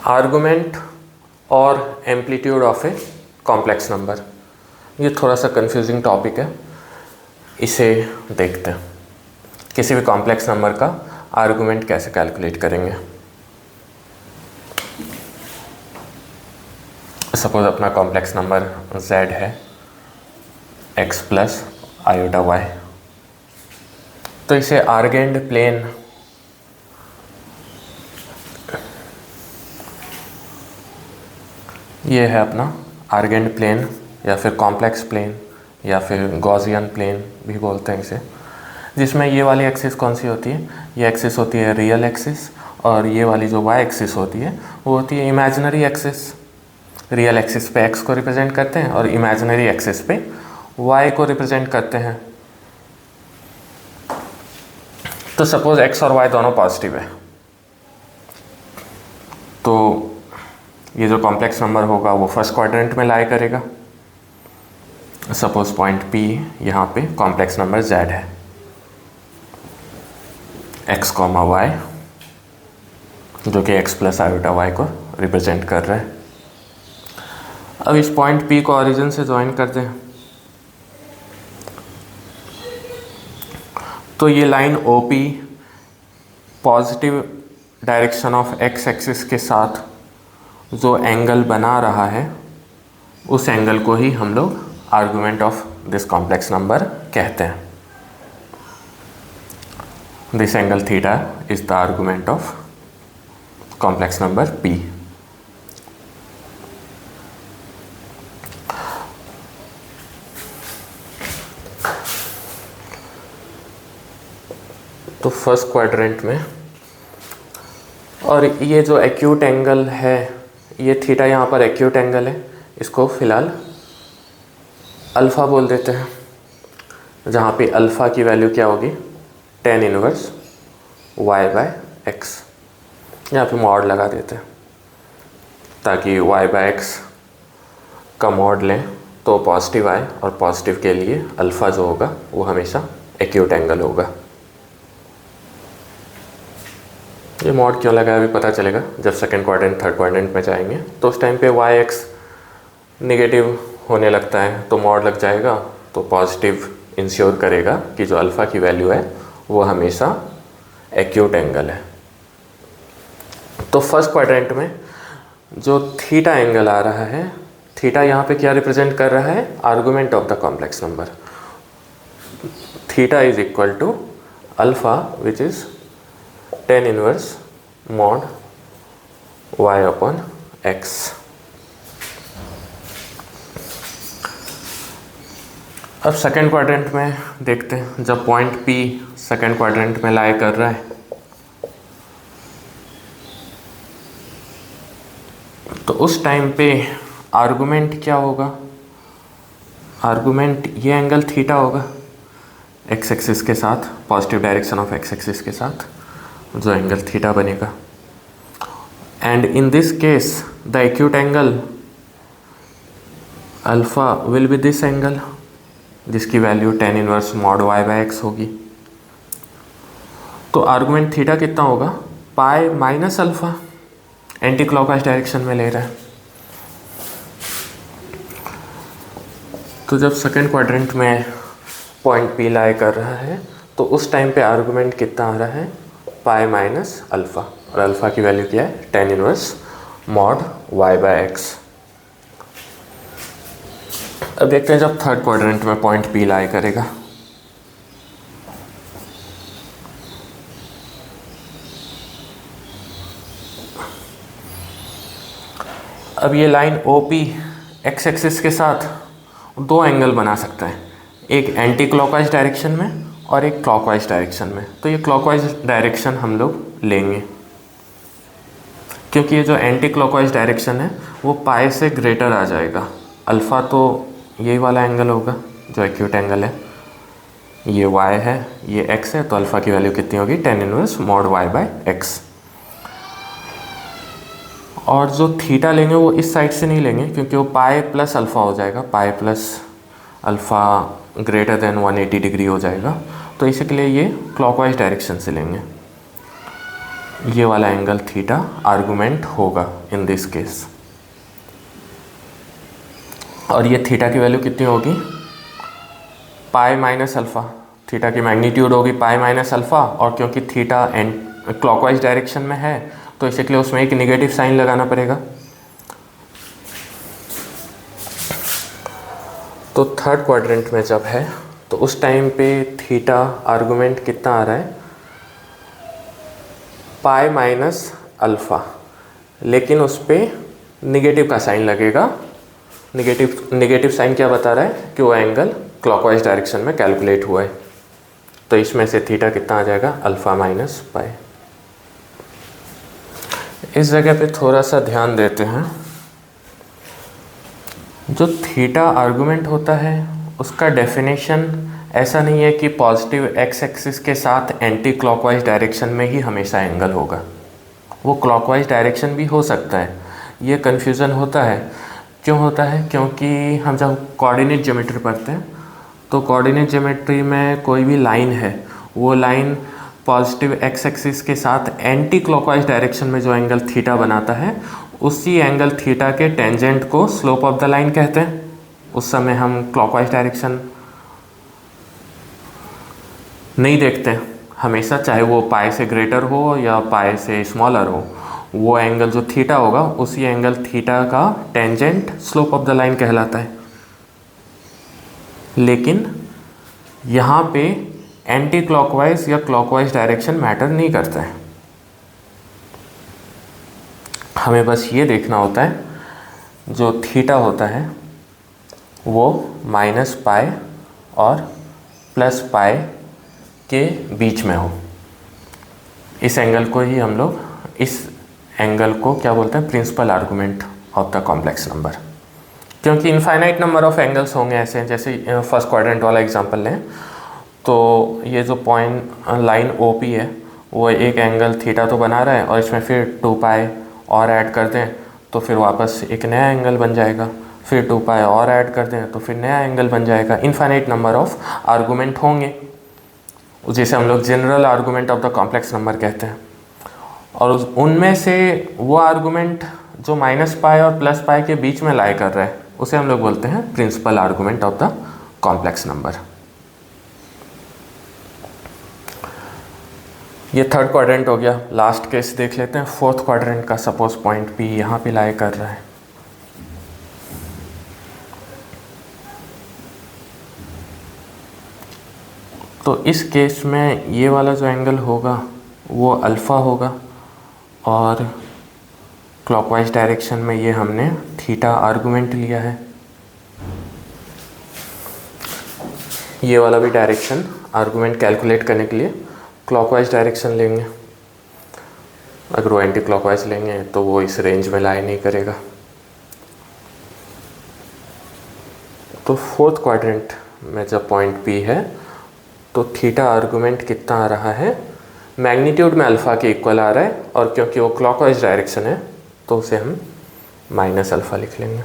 Argument और amplitude of a complex number. ये थोड़ा सा कंफ्यूजिंग टॉपिक है, इसे देखते हैं। किसी भी कॉम्प्लेक्स नंबर का आर्गुमेंट कैसे कैलकुलेट करेंगे। सपोज अपना कॉम्प्लेक्स नंबर z है x प्लस आयोटा y, तो इसे आर्गेंड प्लेन ये है अपना आर्गेंड प्लेन या फिर कॉम्प्लेक्स प्लेन या फिर गॉसियन प्लेन भी बोलते हैं इसे, जिसमें ये वाली एक्सिस कौन सी होती है, ये एक्सिस होती है रियल एक्सिस, और ये वाली जो y एक्सिस होती है वो होती है इमेजिनरी एक्सिस। रियल एक्सिस पे x को रिप्रेजेंट करते हैं और इमेजिनरी एक्सिस पे y को रिप्रेजेंट करते हैं। तो सपोज x और y दोनों पॉजिटिव है, तो ये जो कॉम्प्लेक्स नंबर होगा वो फर्स्ट क्वाड्रेंट में लाई करेगा। सपोज पॉइंट P यहाँ पे कॉम्प्लेक्स नंबर z है, x, y जो कि x प्लस आयोटा y को रिप्रेजेंट कर रहा है। अब इस पॉइंट P को ओरिजिन से ज्वाइन कर दें, तो ये line OP positive direction of x axis के साथ जो एंगल बना रहा है उस एंगल को ही हम लोग argument of this complex number कहते हैं। This angle theta is the argument of complex number P। तो फर्स्ट क्वाड्रेंट में, और ये जो एक्यूट एंगल है, ये थीटा यहाँ पर एक्यूट एंगल है, इसको फिलहाल अल्फ़ा बोल देते हैं, जहाँ पे अल्फ़ा की वैल्यू क्या होगी, tan इनवर्स y/x। यहाँ पे मॉड लगा देते हैं ताकि y/x का मॉड लें तो पॉजिटिव आए, और पॉजिटिव के लिए अल्फ़ा जो होगा वो हमेशा एक्यूट एंगल होगा। ये मॉड क्यों लगा है अभी पता चलेगा जब सेकंड क्वाड्रेंट थर्ड क्वाड्रेंट में जाएंगे, तो उस टाइम पे y/x नेगेटिव होने लगता है तो मॉड लग जाएगा, तो पॉजिटिव इंश्योर करेगा कि जो अल्फ़ा की वैल्यू है वो हमेशा एक्यूट एंगल है। तो फर्स्ट क्वाड्रेंट में जो थीटा एंगल आ रहा है, थीटा यहाँ पे क्या रिप्रेजेंट कर रहा है, argument of the complex number. Theta is equal to alpha which is tan inverse mod y/x। अब सेकेंड क्वाड्रेंट में देखते हैं, जब पॉइंट P सेकेंड क्वाड्रेंट में लाई कर रहा है, तो उस टाइम पे आर्गुमेंट क्या होगा, आर्गुमेंट ये एंगल थीटा होगा x एक्सिस के साथ, positive direction of x axis के साथ जो एंगल थीटा बनेगा। And in this case the acute angle alpha will be this angle जिसकी value tan inverse mod y/x होगी। तो आर्गुमेंट थीटा कितना होगा, pi minus alpha, anti clockwise direction में ले रहा है। तो जब सेकेंड क्वाड्रेंट में पॉइंट P लाई कर रहा है तो उस टाइम पे आर्गुमेंट कितना आ रहा है, पाई माइनस अल्फ़ा, और अल्फ़ा की वैल्यू क्या है, tan इनवर्स मॉड y/x। अब देखते हैं जब थर्ड क्वाड्रेंट में पॉइंट P लाई करेगा, अब ये लाइन OP x एक्सिस के साथ दो एंगल बना सकता है, एक एंटी क्लॉकवाइज डायरेक्शन में और एक क्लॉकवाइज डायरेक्शन में। तो ये क्लॉकवाइज डायरेक्शन हम लोग लेंगे, क्योंकि ये जो एंटी क्लॉकवाइज डायरेक्शन है वो पाई से ग्रेटर आ जाएगा। अल्फ़ा तो यही वाला एंगल होगा जो एक्यूट एंगल है, ये y है, ये x है, तो अल्फ़ा की वैल्यू कितनी होगी, tan इनवर्स मॉड y/x। और जो थीटा लेंगे वो इस साइड से नहीं लेंगे, क्योंकि वो पाई प्लस अल्फ़ा हो जाएगा, pi plus alpha greater than 180 degree हो जाएगा, तो इसके लिए ये क्लॉकवाइज डायरेक्शन से लेंगे। ये वाला एंगल थीटा आर्गुमेंट होगा इन दिस केस। और ये थीटा की वैल्यू कितनी होगी, पाई माइनस अल्फ़ा। थीटा की मैग्नीट्यूड होगी पाई माइनस अल्फ़ा, और क्योंकि थीटा क्लॉकवाइज डायरेक्शन में है तो इसी के लिए उसमें एक निगेटिव साइन लगाना पड़ेगा। तो थर्ड क्वाड्रेंट में जब है तो उस टाइम पे थीटा आर्गुमेंट कितना आ रहा है, पाई माइनस अल्फ़ा, लेकिन उस पर निगेटिव का साइन लगेगा। निगेटिव साइन क्या बता रहा है कि वो एंगल क्लॉकवाइज डायरेक्शन में कैलकुलेट हुआ है। तो इसमें से थीटा कितना आ जाएगा, अल्फ़ा माइनस पाई। इस जगह पे थोड़ा सा ध्यान देते हैं, जो थीटा आर्गुमेंट होता है उसका डेफिनेशन ऐसा नहीं है कि पॉजिटिव एक्स एक्सिस के साथ एंटी क्लॉकवाइज डायरेक्शन में ही हमेशा एंगल होगा। वो क्लॉकवाइज डायरेक्शन भी हो सकता है। ये कन्फ्यूज़न होता है। क्यों होता है, क्योंकि हम जब कोऑर्डिनेट ज्योमेट्री पढ़ते हैं तो कोऑर्डिनेट ज्योमेट्री में कोई भी लाइन है, वो लाइन पॉजिटिव एक्स एक्सिस के साथ एंटी क्लॉकवाइज डायरेक्शन में जो एंगल थीटा बनाता है, उसी एंगल थीटा के टेंजेंट को स्लोप ऑफ द लाइन कहते हैं। उस समय हम क्लॉकवाइज डायरेक्शन नहीं देखते हैं हमेशा, चाहे वो पाई से ग्रेटर हो या पाई से स्मॉलर हो। वो एंगल जो थीटा होगा, उसी एंगल थीटा का tangent slope of the line कहलाता है। लेकिन यहाँ पे एंटी क्लॉकवाइज या क्लॉकवाइज डायरेक्शन मैटर नहीं करता है। हमें बस ये देखना होता है जो थीटा होता है वो माइनस पाई और प्लस पाई के बीच में हो। इस एंगल को ही हम लोग, इस एंगल को क्या बोलते हैं, principal argument of the complex number. क्योंकि इनफाइनाइट नंबर ऑफ एंगल्स होंगे ऐसे, जैसे फर्स्ट क्वाड्रेंट वाला एग्जांपल लें तो ये जो पॉइंट लाइन OP है वो एक एंगल थीटा तो बना रहा है, और इसमें फिर 2 पाई और ऐड कर दें तो फिर वापस एक नया एंगल बन जाएगा। फिर 2 पाई और ऐड कर दें तो फिर नया एंगल बन जाएगा। इनफाइनाइट नंबर ऑफ आर्गूमेंट होंगे, जिसे हम लोग general argument of the complex number कहते हैं। और उनमें से वो आर्गूमेंट जो माइनस पाई और प्लस पाई के बीच में लाई कर रहा है, उसे हम लोग बोलते हैं principal argument of the complex number. ये थर्ड क्वाड्रेंट हो गया। लास्ट केस देख लेते हैं, फोर्थ क्वाड्रेंट का। सपोज पॉइंट P यहाँ पे लाई कर रहा है। तो इस केस में ये वाला जो एंगल होगा वो अल्फ़ा होगा, और क्लॉकवाइज डायरेक्शन में ये हमने थीटा आर्गूमेंट लिया है। ये वाला भी डायरेक्शन आर्गूमेंट कैलकुलेट करने के लिए क्लॉकवाइज डायरेक्शन लेंगे। अगर वो एंटी क्लॉकवाइज लेंगे तो वो इस रेंज में लाई नहीं करेगा। तो फोर्थ क्वाड्रेंट में जब पॉइंट P है तो थीटा आर्गूमेंट कितना आ रहा है, मैग्नीट्यूड में अल्फ़ा के इक्वल आ रहा है, और क्योंकि वो क्लॉकवाइज डायरेक्शन है तो उसे हम माइनस अल्फ़ा लिख लेंगे।